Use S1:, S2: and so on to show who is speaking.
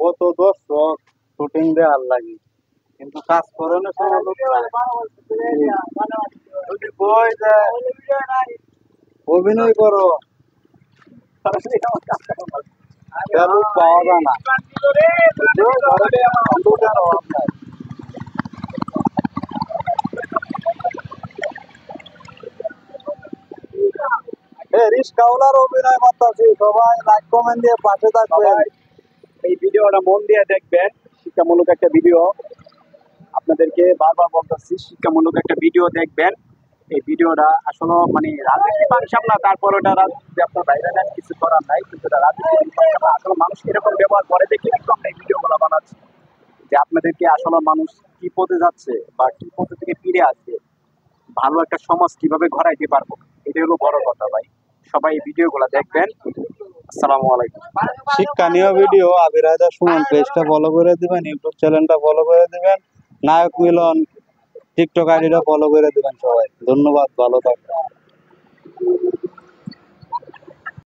S1: কত দর্শক শুটিং দেওয়ার লাগে, কিন্তু কাজ করণের সময় লোক নাই। যদি কই যে অভিনয় করো, লোক পাওয়া যায় না। লোকের অভাব নাই। রিস্কাওয়ালার অভিনয় করতেছি, সবাই লাইক কমেন্ট দিয়ে পাশে থাকবেন।
S2: এই ভিডিওটা মন দিয়ে দেখবেন, শিক্ষামূলক একটা ভিডিও। আপনাদেরকে বারবার বলতেছি, শিক্ষামূলক একটা ভিডিও দেখবেন। এই ভিডিওটা আসলে মানে রাজনীতি ফাংশন না, তারপর ওটা রাজনীতি আপনার বাইরে নেন, কিছু করার নাই, কিন্তু এটা রাজনীতি ফাংশন না। আসলে মানুষ এরকম ব্যবহার করে দেখে কিন্তু আমরা এই ভিডিওগুলো বানাচ্ছি, যে আপনাদেরকে আসলে মানুষ কি পথে যাচ্ছে বা কি পথে থেকে ফিরে আসবে, ভালো একটা সমাজ কিভাবে গড়াইতে পারবো, এটা হলো বড় কথা ভাই। সবাই এই ভিডিওগুলো দেখবেন। আসসালামু আলাইকুম।
S1: শিক্ষণীয় ভিডিও আবির হায়দার সুমন পেজটা ফলো করে দিবেন, ইউটিউব চ্যানেলটা ফলো করে দিবেন, নায়ক মিলন টিকটক আইডিটা ফলো করে দিবেন। সবাই ধন্যবাদ, ভালো থাকবেন।